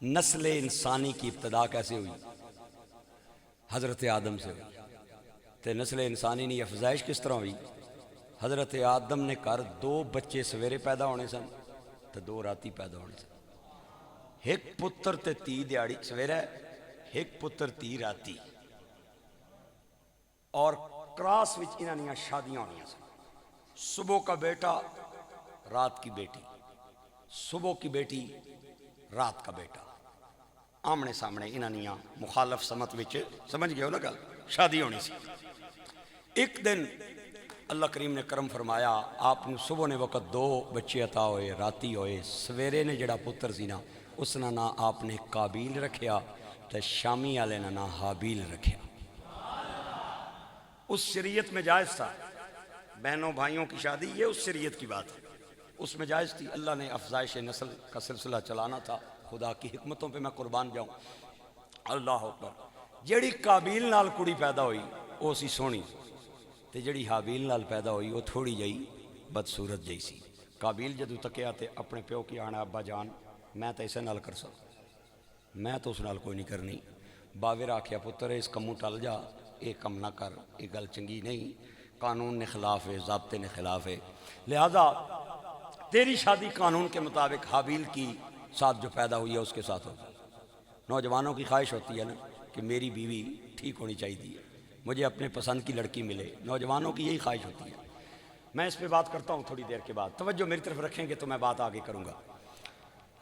نسل انسانی کی ابتدا کیسے ہوئی؟ حضرت آدم سے ہوئی۔ تے نسل انسانی نہیں افزائش کس طرح ہوئی؟ حضرت آدم نے کر 2 بچے سویرے پیدا ہونے سن تے 2 راتی پیدا ہونے سن۔ ایک پتر تے 30 دیہڑی سویرے، ایک پتر 30 راتی، اور کراس وچ انہاں دیاں شادیاں ہونیاں سن۔ صبح کا بیٹا رات کی بیٹی، صبح کی بیٹی رات کا بیٹا، آمنے سامنے انہاں دیاں مخالف سمت وچ، سمجھ گئے ہو نا گل، شادی ہونی سی۔ ایک دن اللہ کریم نے کرم فرمایا، آپ نے صبح نے وقت 2 بچے عطا ہوئے، راتی ہوئے، سویرے نے جڑا پتر سی نا اس نا نہ آپ نے قابیل رکھیا تے شامی والے نا نہ حابیل رکھیا۔ اس شریعت میں جائز تھا، بہنوں بھائیوں کی شادی، یہ اس شریعت کی بات ہے، اس میں جائز تھی۔ اللہ نے افزائش نسل کا سلسلہ چلانا تھا، خدا کی حکمتوں پہ میں قربان جاؤں۔ اللہ اکبر۔ جڑی قابیل نال کڑی پیدا ہوئی وہ سی سونی، تے جڑی حابیل نال پیدا ہوئی وہ تھوڑی جئی بدصورت جئی سی۔ قابیل جدو تکیا تے اپنے پیو کی آنا، ابا جان میں تو اسے نال کر سکتا، میں تو اس نال کوئی نہیں کرنی۔ باویر آکھیا پتر اس کموں ٹل جا، یہ کم نہ کر، یہ گل چنگی نہیں، قانون نے خلاف ہے، ضابطے نے خلاف ہے، لہذا تیری شادی قانون کے مطابق حابیل کی ساتھ جو پیدا ہوئی ہے اس کے ساتھ ہوگی۔ نوجوانوں کی خواہش ہوتی ہے نا کہ میری بیوی ٹھیک ہونی چاہیے، مجھے اپنے پسند کی لڑکی ملے، نوجوانوں کی یہی خواہش ہوتی ہے۔ میں اس پہ بات کرتا ہوں تھوڑی دیر کے بعد، توجہ میری طرف رکھیں گے تو میں بات آگے کروں گا۔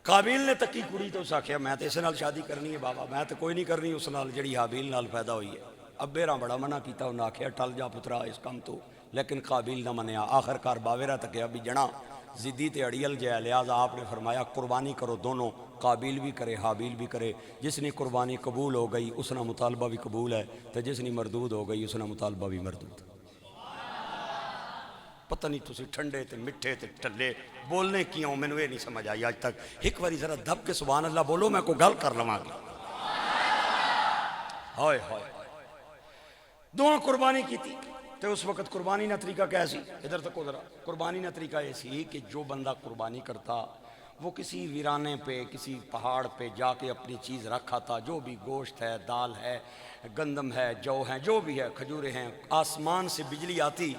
قابیل نے تکی کڑی تو اس آکھیا میں تو اس نال شادی کرنی ہے بابا، میں تو کوئی نہیں کرنی اس نال جڑی حابیل نال پیدا ہوئی ہے۔ ابے بڑا منع کیتا، انہاں آکھیا ٹل جا پترا اس کام تو، لیکن قابیل نہ منیا۔ آخر کار باویرا تکیا بھی جنا ضدی تے اڑیل جائے، لہذا آپ نے فرمایا قربانی کرو دونوں، قابیل بھی کرے حابیل بھی کرے۔ جس نے قربانی قبول ہو گئی اس نے مطالبہ بھی قبول ہے، تو جس نے مردود ہو گئی اس نے مطالبہ بھی مردود۔ پتہ نہیں تسی ٹھنڈے تے مٹھے تے ٹھلے بولنے کیوں، میں نے یہ نہیں سمجھ آئی آج تک۔ ایک باری ذرا دب کے سبحان اللہ بولو، میں کو گل کر لواں گی۔ ہائے ہائے، دونوں قربانی کی تھی۔ تو اس وقت قربانی نہ طریقہ کیسی، ادھر تک ادھر، قربانی نہ طریقہ ایسی کہ جو بندہ قربانی کرتا وہ کسی ویرانے پہ، کسی پہاڑ پہ جا کے اپنی چیز رکھا تھا، جو بھی گوشت ہے، دال ہے، گندم ہے، جو ہے، جو بھی ہے، کھجورے ہیں، آسمان سے بجلی آتی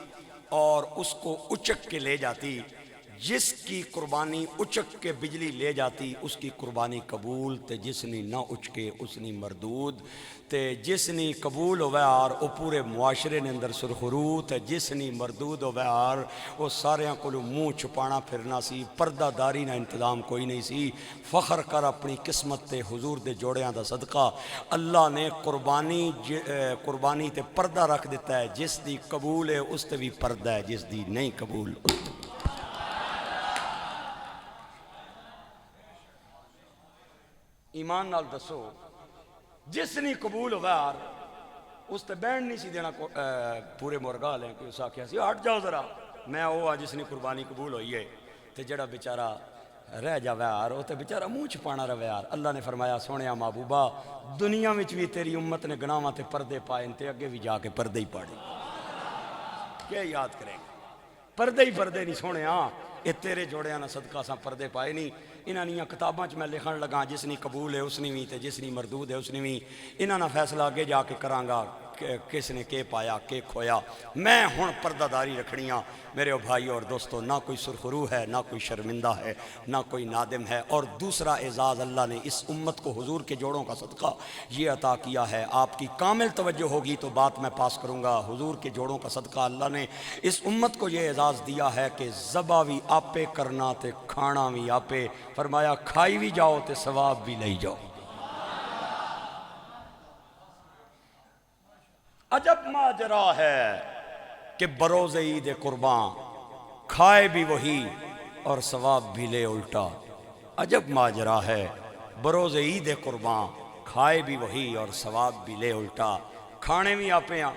اور اس کو اچک کے لے جاتی۔ جس کی قربانی اچک کے بجلی لے جاتی اس کی قربانی قبول، تے جس نے نہ اچکے اس نے مردود، تے جس نے قبول ہوئے اور وہ پورے معاشرے نے اندر سرخرو، تے جس نے مردود ہوئے اور وہ ساریاں کو منہ چھپانا پھرنا سی، پردہ داری نہ انتظام کوئی نہیں سی۔ فخر کر اپنی قسمت تے حضور دے جوڑیاں دا صدقہ، اللہ نے قربانی تے پردہ رکھ دیتا ہے، جس دی قبول ہے اس تے بھی پردہ ہے، جس دی نہیں قبول اس تے۔ ایمان نال دسو، جس نے قبول ہوا یار اس تے بینڈ نہیں سی دینا پورے مرغا لیں کہ اس آکھیا سی ہٹ جاؤ ذرا، میں وہ جس نے قربانی قبول ہوئی ہے، تے جڑا بیچارہ رہ جاوے یار وہ تے بیچارہ منہ چھپانا رہے یار۔ اللہ نے فرمایا سونیا محبوبہ دنیا وچ بھی تیری امت نے گناواں تے پردے پائے تے اگے بھی جا کے پردے ہی پاڑے، کیا یاد کریں گے؟ پردے ہی پردے نہیں سونے، ہاں یہ تیرے جوڑیاں نہ صدقہ ساں پردے پائے نہیں۔ انہاں نیاں کتاباں چ میں لکھن لگا جس نے قبول ہے اس نے بھی تے جس نے مردود ہے اس نے بھی، انہاں نہ فیصلہ اگے جا کے کراں گا کس نے کے پایا کے کھویا۔ میں ہن پردہ داری رکھنی ہاں میرے بھائی اور دوستو، نہ کوئی سرخرو ہے، نہ کوئی شرمندہ ہے، نہ کوئی نادم ہے۔ اور دوسرا اعزاز اللہ نے اس امت کو حضور کے جوڑوں کا صدقہ یہ عطا کیا ہے۔ آپ کی کامل توجہ ہوگی تو بات میں پاس کروں گا۔ حضور کے جوڑوں کا صدقہ اللہ نے اس امت کو یہ اعزاز دیا ہے کہ ذبح بھی آپے کرنا تے کھانا بھی آپے، فرمایا کھائی بھی جاؤ تے ثواب بھی لے جاؤ۔ عجب ماجرا ہے کہ بروز عید قرباں کھائے بھی وہی اور ثواب بھی لے الٹا۔ عجب ماجرا ہے بروز عید قرباں کھائے بھی وہی اور ثواب بھی لے الٹا۔ کھانے بھی آپے ہیں،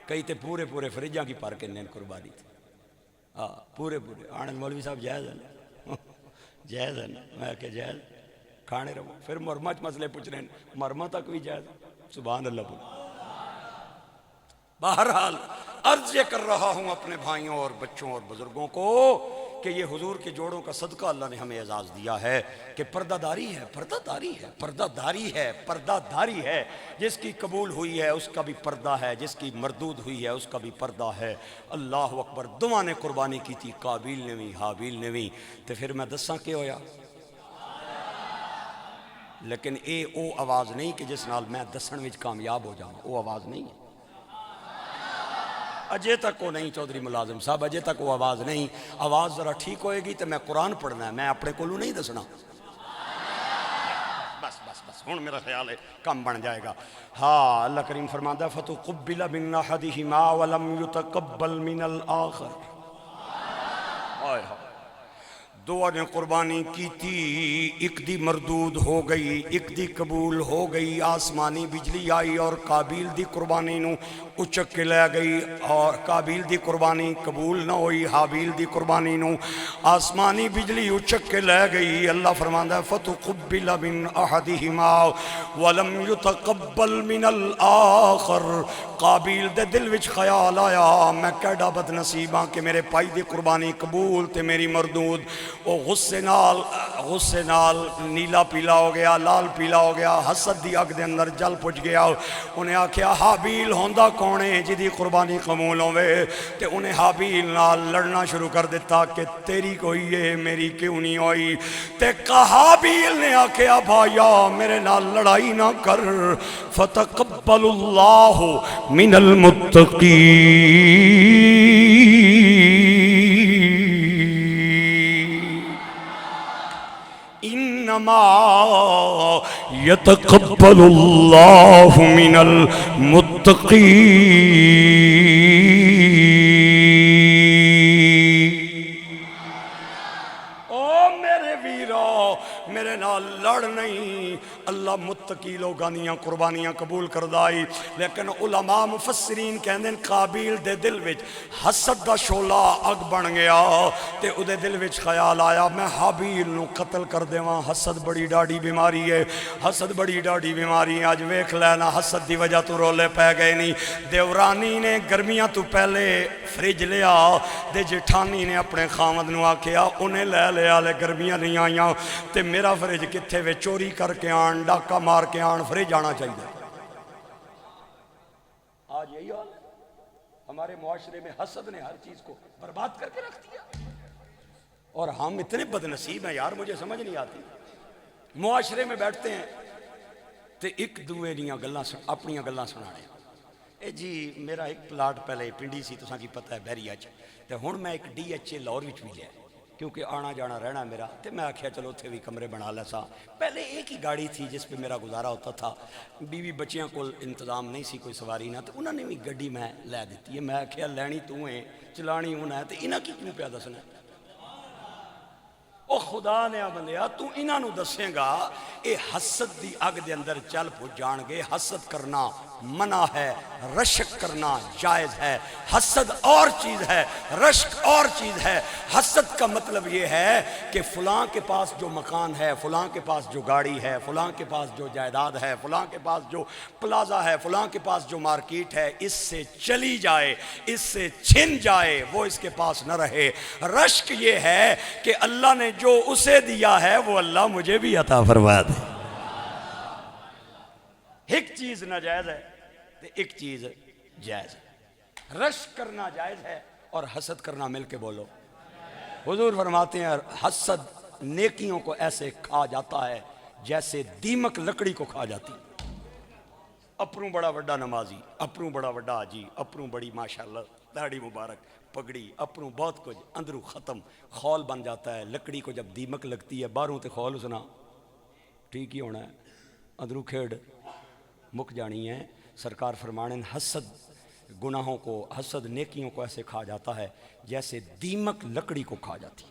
کئی تے پورے پورے فریجاں کی پار کے نین قربانی تھی، پورے پورے۔ آنند مولوی صاحب جائز ہے نا، جائز ہے نا، میں کہ جائز کھانے رہو۔ پھر مرمہ مسئلے پوچھ رہے ہیں، مرمہ تک بھی جائز، سبحان اللہ بولو۔ بہرحال عرض یہ کر رہا ہوں اپنے بھائیوں اور بچوں اور بزرگوں کو کہ یہ حضور کے جوڑوں کا صدقہ اللہ نے ہمیں اعزاز دیا ہے کہ پردہ داری ہے، پردہ داری ہے، پردہ داری ہے، پردہ داری ہے۔ جس کی قبول ہوئی ہے اس کا بھی پردہ ہے، جس کی مردود ہوئی ہے اس کا بھی پردہ ہے۔ اللہ اکبر۔ دونوں نے قربانی کی تھی، قابیل نے بھی حابیل نے بھی۔ تو پھر میں دساں کہ ہویا، لیکن اے او آواز نہیں کہ جس نال میں دسن وچ کامیاب ہو جاؤں، او آواز نہیں ہے۔ اجے تک وہ نہیں چودھری ملازم صاحب، اجے تک وہ آواز نہیں۔ آواز ذرا ٹھیک ہوئے گی تو میں قرآن پڑھنا ہے، میں اپنے کولوں نہیں دسنا۔ بس بس بس ہن میرا خیال ہے کم بن جائے گا۔ ہاں اللہ کریم فرماتا ہے فَتُقُبِّلَ مِنْ أَحَدِهِمَا وَلَمْ يُتَقَبَّلْ مِنَ الْآخَرِ۔ آئے ہاں، دو نے قربانی کی تھی، ایک دی مردود ہو گئی، ایک دی قبول ہو گئی۔ آسمانی بجلی آئی اور قابیل دی قربانی نو اچک کے لے گئی، اور قابیل دی قربانی قبول نہ ہوئی، حابیل دی قربانی نو آسمانی بجلی اچک کے لے گئی۔ اللہ فرماندا ہے فَتُقُبِّلَ مِنْ أَحَدِهِمَا وَلَمْ يُتَقَبَّلْ مِنَ الْآخَرِ۔ قابیل دے دل وچ خیال آیا میں کیڈا بد نصیباں کہ میرے پائی دی قربانی قبول تے میری مردود۔ وہ غصے نال نیلا پیلا ہو گیا، لال پیلا ہو گیا، حسد دی اگ دے اندر جل پج گیا۔ انہیں آکھیا حابیل ہوندا کونے جدی قربانی قبول ہوئے، تے انہیں حابیل نال لڑنا شروع کر دیتا کہ تیری کوئی ہے میری کیوں نہیں ہوئی۔ تے حابیل نے آکھیا بھایا میرے نال لڑائی نہ کر، فتقبل اللہ من المتقین۔ انما یتقبل اللہ من المتقین۔ او میرے ویرو میرے نال لڑ نہیں، اللہ متقی لوگاں دیاں قربانیاں قبول کردائی۔ لیکن علماء مفسرین کہندے قابیل دے دل وچ حسد دا شعلہ اگ بن گیا، تے او دے دل وچ خیال آیا میں حابیل نو قتل کر دیواں۔ حسد بڑی ڈاڑی بیماری ہے، حسد بڑی ڈاڑی بیماری ہے۔ اج ویکھ لینا حسد دی وجہ تو رولے پے گئے نہیں۔ دیورانی نے گرمیاں تو پہلے فریج لیا، دے جٹھانی نے اپنے خامد نو آکھیا انہیں لے لیا لے گرمیاں نہیں آئیاں، تے میرا فریج کتھے وے چوری کر کے آن ڈاکہ مار کے آن فریج آنا چاہیے۔ آج یہی حال ہے ہمارے معاشرے میں، حسد نے ہر چیز کو برباد کر کے رکھ دیا، اور ہم اتنے بد نصیب ہیں یار، مجھے سمجھ نہیں آتی۔ معاشرے میں بیٹھتے ہیں تے ایک دوے دیاں گلاں اپنیاں گلاں سنانے۔ اے جی میرا ایک پلاٹ پہلے پنڈی سی تساں کی پتہ ہے بحریہ چ، تے ہن میں ایک ڈی ایچ اے لاہور وچ بھی لیا کیونکہ آنا جانا رہنا میرا، تے میں آکھیا چلو اتھے بھی کمرے بنا لے سا۔ پہلے ایک ہی گاڑی تھی جس پہ میرا گزارا ہوتا تھا، بیوی بچیاں کو انتظام نہیں سی کوئی سواری نہ، تو انہوں نے بھی گڈی میں لے دیتی ہے۔ میں آکھیا لینی تو ہے چلانی انہاں ہے، تے انہاں کی کیوں پیا دسنا ہے؟ او خدا نے بندیا تو انہاں نو دسیں گا، اے حسد دی اگ دے اندر چل پو جان گے۔ حسد کرنا منع ہے، رشک کرنا جائز ہے۔ حسد اور چیز ہے، رشک اور چیز ہے۔ حسد کا مطلب یہ ہے کہ فلاں کے پاس جو مکان ہے، فلاں کے پاس جو گاڑی ہے، فلاں کے پاس جو جائیداد ہے، فلاں کے پاس جو پلازا ہے، فلاں کے پاس جو مارکیٹ ہے، اس سے چلی جائے، اس سے چھن جائے، وہ اس کے پاس نہ رہے۔ رشک یہ ہے کہ اللہ نے جو اسے دیا ہے وہ اللہ مجھے بھی عطا فرما دے۔ ایک چیز ناجائز ہے تو ایک چیز جائز ہے۔ رشک کرنا جائز ہے اور حسد کرنا مل کے بولو۔ حضور فرماتے ہیں حسد نیکیوں کو ایسے کھا جاتا ہے جیسے دیمک لکڑی کو کھا جاتی۔ اپنوں بڑا وڈا نمازی، اپنوں بڑا وڈا حاجی، اپنوں بڑی ماشاءاللہ داڑھی مبارک پگڑی، اپنوں بہت کچھ اندروں ختم، خول بن جاتا ہے۔ لکڑی کو جب دیمک لگتی ہے باہروں تے خول اسنا ٹھیک ہی ہونا ہے، اندروں کھیڑ مک جانی ہے۔ سرکار فرمانے حسد گناہوں کو، حسد نیکیوں کو ایسے کھا جاتا ہے جیسے دیمک لکڑی کو کھا جاتی۔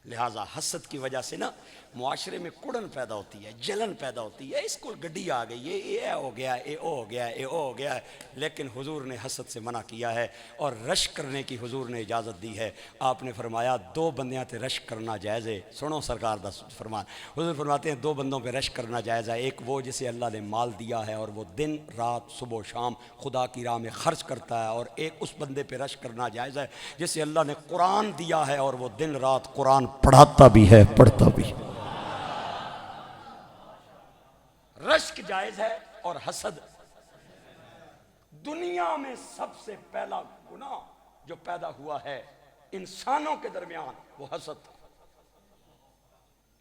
لہٰذا حسد کی وجہ سے نا معاشرے میں کڑن پیدا ہوتی ہے، جلن پیدا ہوتی ہے، اس کو گڈی آ گئی ہے، یہ ہو گیا ہے، یہ ہو گیا ہے، یہ ہو گیا ہے۔ لیکن حضور نے حسد سے منع کیا ہے اور رشک کرنے کی حضور نے اجازت دی ہے۔ آپ نے فرمایا دو بندیاں تے رشک کرنا جائز ہے۔ سنو سرکار دا فرمان، حضور فرماتے ہیں دو بندوں پہ رشک کرنا جائز ہے، ایک وہ جسے اللہ نے مال دیا ہے اور وہ دن رات صبح و شام خدا کی راہ میں خرچ کرتا ہے، اور ایک اس بندے پہ رشک کرنا جائز ہے جسے اللہ نے قرآن دیا ہے اور وہ دن رات قرآن پڑھاتا بھی ہے، پڑھتا بھی ہے۔ رشک جائز ہے اور حسد دنیا میں سب سے پہلا گناہ جو پیدا ہوا ہے انسانوں کے درمیان وہ حسد تھا۔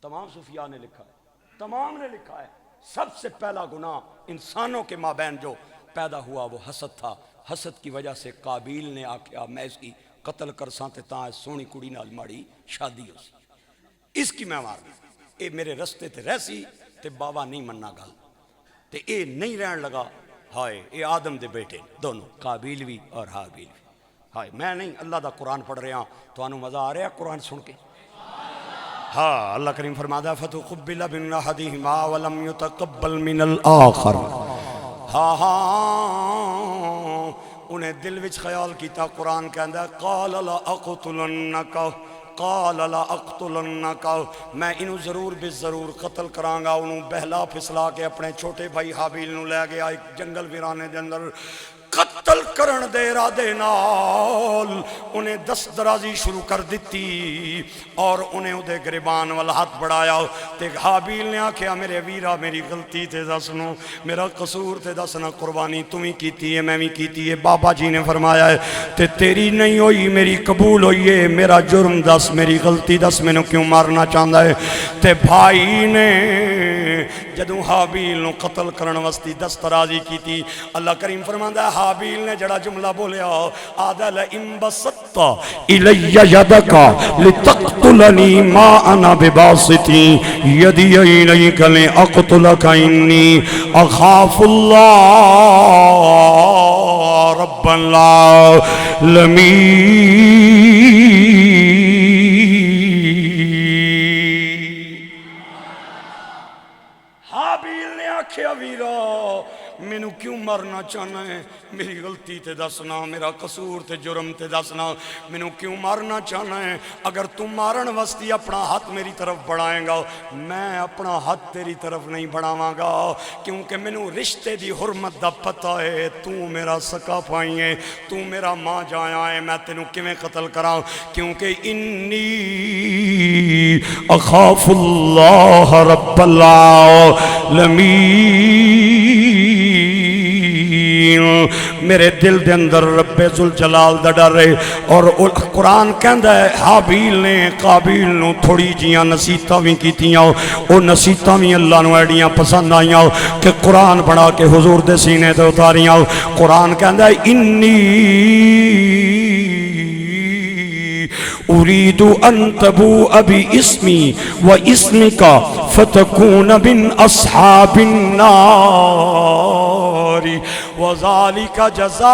تمام صوفیاء نے لکھا ہے، تمام نے لکھا ہے، سب سے پہلا گناہ انسانوں کے مابین جو پیدا ہوا وہ حسد تھا۔ حسد کی وجہ سے قابیل نے آکھیا میں اس کی قتل کر سانتے تاں سونی کڑی نال ماڑی شادی ہو سی، اس کی میں مار اے میرے رستے تے رہسی تے بابا نہیں مننا گل تے اے نہیں رہن لگا، ہائے اے آدم دے بیٹے دونوں قابیل بھی اور حابیل بھی۔ ہائے میں نہیں اللہ دا قرآن پڑھ رہا ہوں، تو انہوں مزہ آ رہا قرآن سن کے؟ ہاں اللہ کریم فرماتا ہے فَتُقُبِّلَ مِنْ أَحَدِهِمَا وَلَمْ يُتَقَبَّلْ مِنَ الْآخَرِ۔ ہاں انہیں دل وچ خیال کیتا، قرآن کہندا ہے قَالَ لَأَقْتُلَنَّكَ قال لا اقتلنک، میں انہوں ضرور بے ضرور قتل کرانگا۔ انہوں بہلا پھسلا کے اپنے چھوٹے بھائی حابیل نوں لے گیا ایک جنگل ویرانے دے اندر، قتل کرن دے ارادے نال انہیں دست درازی شروع کر دیتی اور انہیں ادھے گریبان والا ہاتھ بڑھایا تے حابیل نے آکھیا میرے ویرا میری غلطی تے دسنو، میرا قصور تے دسنا، قربانی تمہیں کیتی ہے میں بھی کیتی ہے۔ بابا جی نے فرمایا ہے تے تیری نہیں ہوئی میری قبول ہوئی ہے، میرا جرم دس، میری غلطی دس، میں نے کیوں مارنا چاہتا ہے؟ تے بھائی نے جدوں حابیل نو قتل کرن واسطے دسترازی کیتی، اللہ کریم فرماندا ہے حابیل نے جڑا جملہ بولیا آدھا لئن بسطت الی یدک لتقتلنی ما انا بباسط یدی الیک لاقتلک انی اخاف اللہ رب العالمین۔ حابیل نے آکھیا ویرا مینوں کیوں مرنا چاہنا ہے؟ میری غلطی تے دسنا، میرا قصور تے جرم تے دسنا، مینوں کیوں مارنا چاہنا ہے؟ اگر تم مارن واسطے اپنا ہاتھ میری طرف بڑھائیں گا، میں اپنا ہاتھ تیری طرف نہیں بڑھاواں گا، کیونکہ مینوں رشتے دی حرمت دا پتہ ہے، تو میرا سکا پائی ہے، تو میرا ماں جایا ہے، میں تینوں کیویں قتل کراں؟ کیونکہ انی اخاف اللہ رب العالمین۔ میرے دل دے اندر رب ذوالجلال دا ڈر ہے۔ اور قرآن کہندا ہے حابیل نے قابیل نو تھوڑی جیاں نصیحتاں بھی کیتیاں، او نصیحتاں بھی اللہ نو ایڈیاں پسند آئیاں کہ قرآن بنا کے حضور دے سینے تے اتاریاں۔ قرآن کہندا ہے انی اريد ان تبوء باسمي واسمك فتكون من اصحاب النار وذلك جزاء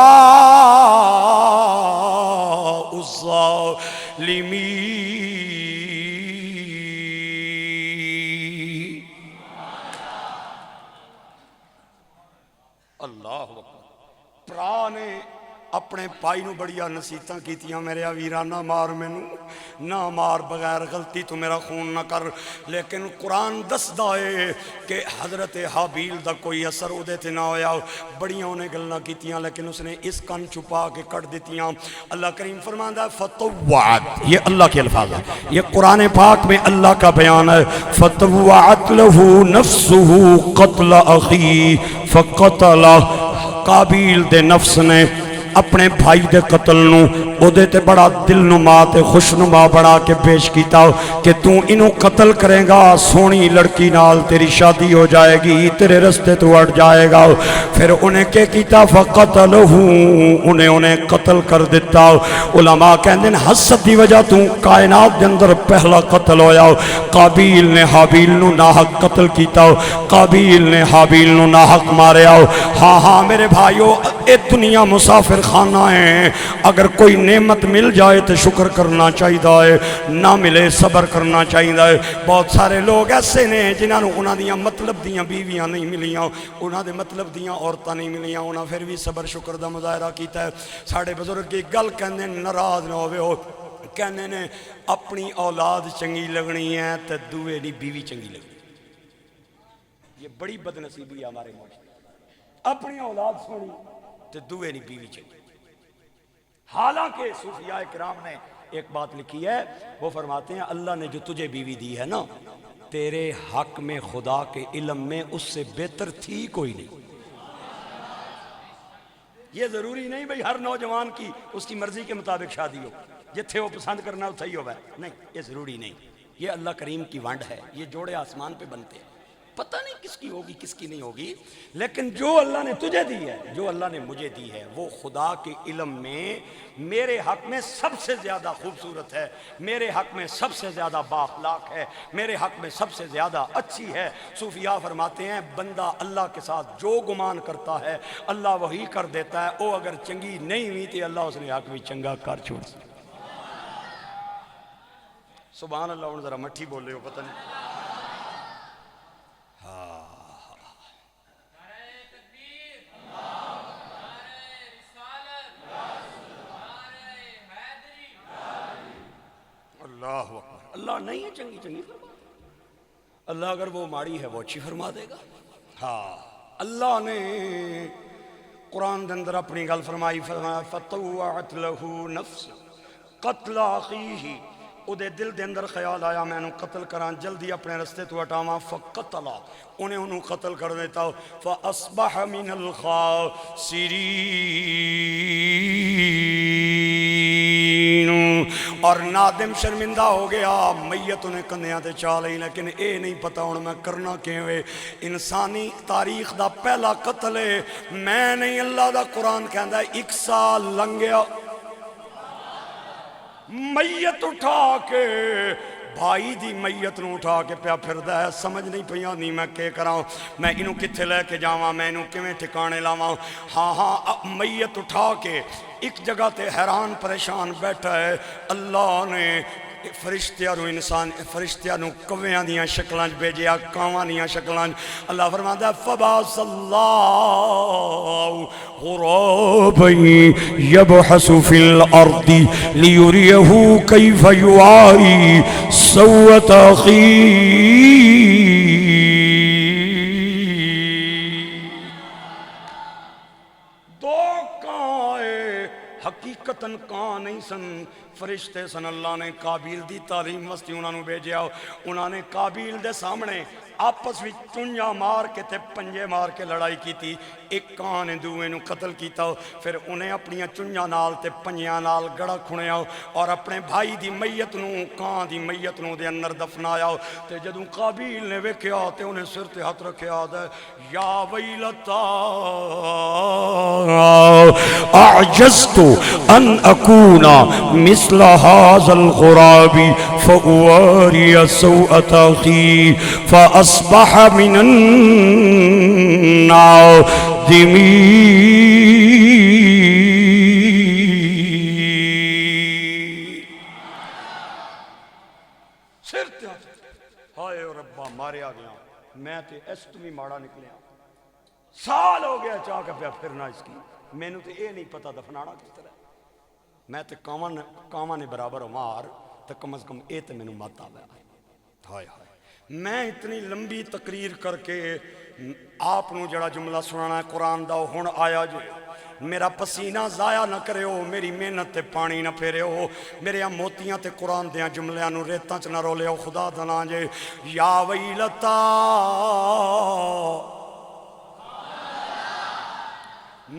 الظالمين۔ اللہ اکبر۔ پرا نے اپنے پائی نو بڑیا نصیحتاں کیتیاں، میرے ویرا نہ مار، مینوں نہ مار، بغیر غلطی تو میرا خون نہ کر۔ لیکن قرآن دسدا ہے کہ حضرت حابیل دا کوئی اثر اودے تے نہ ہویا، بڑیاں انہیں گلاں کیتیاں لیکن اس نے اس کن چھپا کے کٹ دیتیاں۔ اللہ کریم فرماندا ہے فطوعت، یہ اللہ کے الفاظ ہے، یہ قرآن پاک میں اللہ کا بیان ہے۔ فطوعت له نفسه قتل اخی فقتل، قابیل دے نفس نے اپنے بھائی دے قتل نو او دے تے بڑا دل نما تے خوشنما بڑا کے پیش کیتا کہ تو انہوں قتل کریں گا، سونی لڑکی نال تیری شادی ہو جائے گی، تیرے رستے تو اڑ جائے گا۔ پھر انہیں کیا کیتا فقتلہ، انہیں قتل کر دیتا۔ علماء کہندے ہیں حسد دی وجہ تو کائنات دے اندر پہلا قتل ہویا، قابیل نے حابیل نو ناحق قتل کیتا، قابیل نے حابیل نو ناحق ماریا۔ ہاں ہاں میرے بھائیو، اے دنیا مسافر خانہ ہے، اگر کوئی نعمت مل جائے تو شکر کرنا چاہیے، نہ ملے صبر کرنا چاہیے۔ بہت سارے لوگ ایسے نے جنہوں انہاں دیاں مطلب دیاں بیویاں نہیں ملیاں، انہاں دے مطلب دیاں عورتاں نہیں ملیاں، انہاں پھر بھی صبر شکر دا مظاہرہ کیتا ہے۔ ساڑھے بزرگ کی گل کہنے ناراض نہ ہوئے ہو، کہنے نے اپنی اولاد چنگی لگنی ہے تو دوے دی بیوی چنگی لگنی۔ یہ بڑی بدنصیبی ہے ہمارے معاشرے، اپنی اولاد سونی تو دوے دی بیوی چنگی۔ حالانکہ صوفیاء کرام نے ایک بات لکھی ہے، وہ فرماتے ہیں اللہ نے جو تجھے بیوی دی ہے نا، تیرے حق میں خدا کے علم میں اس سے بہتر تھی کوئی نہیں۔ یہ ضروری نہیں بھئی ہر نوجوان کی اس کی مرضی کے مطابق شادی ہو، جتھے وہ پسند کرنا اتھا ہی ہوگا، نہیں، یہ ضروری نہیں۔ یہ اللہ کریم کی وانڈ ہے، یہ جوڑے آسمان پہ بنتے ہیں، پتہ نہیں کس کی ہوگی کس کی نہیں ہوگی، لیکن جو اللہ نے تجھے دی ہے، جو اللہ نے مجھے دی ہے، وہ خدا کے علم میں میرے حق میں سب سے زیادہ خوبصورت ہے، میرے حق میں سب سے زیادہ بااخلاق ہے، میرے حق میں سب سے زیادہ اچھی ہے۔ صوفیاء فرماتے ہیں بندہ اللہ کے ساتھ جو گمان کرتا ہے اللہ وہی کر دیتا ہے، وہ اگر چنگی نہیں ہوئی تو اللہ اس نے حق بھی چنگا کر چھوڑ سکتا۔ سبحان اللہ، ان ذرا مٹھی بول رہے ہو پتہ نہیں۔ اللہ اکبر، اللہ نہیں ہے چنگی چنگی فرما، اللہ اگر وہ ماڑی ہے وہ اچھی فرما دے گا۔ ہاں، اللہ نے قرآن دے اندر اپنی گل فرمائی، فَطَوَّعَتْ لَهُ نَفْسُ قَتْلَ أَخِيهِ، او دے دل دے اندر خیال آیا میں انہوں قتل کران، جلدی اپنے رستے تو ہٹاواں، فَقَتَلَا، انہیں قتل کر دیتا، فَأَصْبَحَ مِنَ الْخَاسِرِينَ، اور نادم شرمندہ ہو گیا، میت انہیں کندیاں تے چالیں، لیکن اے نہیں پتہ ہوں میں کرنا کیوے، انسانی تاریخ دا پہلا قتل ہے، میں نہیں، اللہ دا قرآن کہندہ ہے 1 سال لنگ گیا، میت اٹھا کے بھائی دی میت نو اٹھا کے پیا پھردا ہے، سمجھ نہیں پیا نہیں میں کہ کراں، میں انہوں کتھے لے کے جاواں، میں انہوں کیویں ٹھکانے لاواں۔ ہاں میت اٹھا کے ایک جگہ تے حیران پریشان بیٹھا ہے، اللہ نے فرشتیاں نو انسان فرشتیاں نو کویاں دیاں شکلاں بھیجیا، کاواں دیاں شکلاں، اللہ فرماتا ہے فبعث اللہ غرابا یبحث فی الارض لیریہ کیف یواری سوءۃ اخیہ۔ حقیقتاً کان نہیں سن، فرشتے سن، اللہ نے قابیل دی تعلیم وستی انہوں نے بھیجیا، انہوں نے قابیل دے سامنے آپس بھی چنجا مار کے تے پنجے مار کے لڑائی کی تھی، ایک کان نے دوئے نو قتل کیتا، پھر انہیں اپنی چنجا نال تے پنجیاں نال گڑا کھنیا اور اپنے بھائی دی میت نو کان دی میت نو دے اندر دفنایا، تے جدوں قابیل نے ویکھیا تے انہیں سر تے ہاتھ رکھیا دے یا ویلتا اعجزت ان اکون مثل هذا الغراب فأواری سوءۃ اخی فاصبح من النادمین۔ سر تے ہائے ربا ماریا گیا، میں تے اس تو بھی ماڑا نکلیا، سال ہو گیا چاہ کے پیا پھرنا اس کی، میں نے تے اے نہیں پتا دفنانا کس طرح، میں تے کاما نے برابر مار تو کم از کم اے تے میں نے مات آ گیا۔ ہائے ہائے، میں اتنی لمبی تقریر کر کے آپ نو جڑا جملہ سنانا ہے قرآن دا ہون آیا جو، میرا پسینہ ضائع نہ کرے ہو، میری محنت تے پانی نہ پھیرے ہو، میرے موتیاں تے قرآن دیاں جملیاں نو ریتاں چ نہ رولے ہو، خدا دنا جے یا ویلتا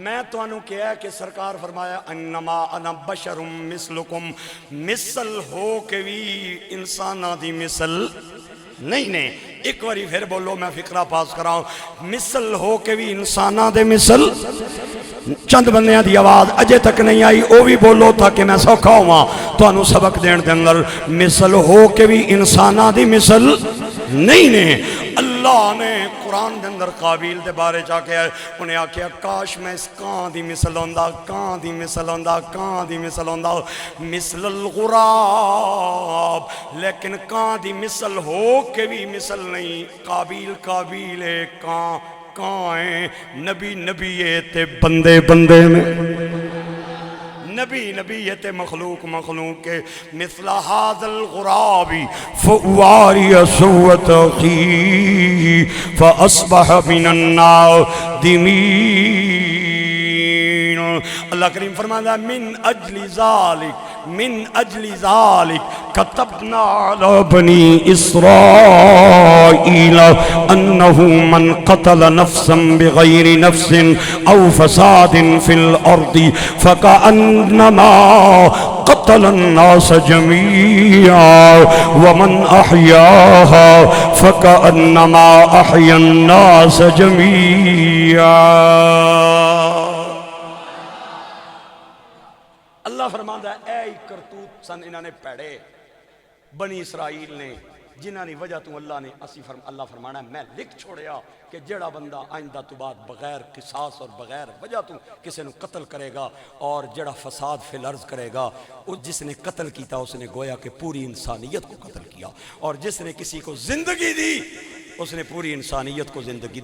میں تو انہوں کیا ہے کہ سرکار فرمایا انما انا بشر مثلکم، مثل ہو کے بھی انسانہ دی مثل نہیں، ایک باری پھر بولو میں فقرہ پاس کراؤں، مثل ہو کے بھی انسانہ دے مثل، چند بندیاں دی آواز اجے تک نہیں آئی، او بھی بولو تاکہ میں سوکھا ہوا تو انہوں سبق دین دے اندر، مثل ہو کے بھی انسانہ دی مثل نہیں نے اللہ نے قرآن دے اندر قابیل دے بارے جا کے انہیں آکھیا کاش میں اس کان دی مثل ہوندا کان دی مثل ہوندا کان دی مثل ہوندا مثل الغراب لیکن کان دی مثل ہو کے بھی مثل نہیں قابیل ہے کان ہے نبی ہے تے بندے میں نبی تے مخلوق کے مثل هذا الغراب فواری سوت اخی فاصبح من النادمین اللہ کریم فرماتا من اجل ذالک كتبنا على بني إسرائيل أنه من قتل نفسا بغير نفس أو فساد في الأرض فكأنما قتل الناس جميعا ومن أحياها فكأنما أحيا الناس جميعا اللہ فرماتا ہے اے کرتوت سن انہوں نے پیڑے بنی اسرائیل نے جنہاں نے وجہ تو اللہ نے اللہ فرمانا ہے میں لکھ چھوڑیا کہ جڑا بندہ آئندہ تو بعد بغیر قصاص اور بغیر وجہ تو کسی نے قتل کرے گا اور جڑا فساد فی الارض کرے گا جس نے قتل کیتا اس نے گویا کہ پوری انسانیت کو قتل کیا اور جس نے کسی کو زندگی دی اس نے پوری انسانیت کو زندگی دی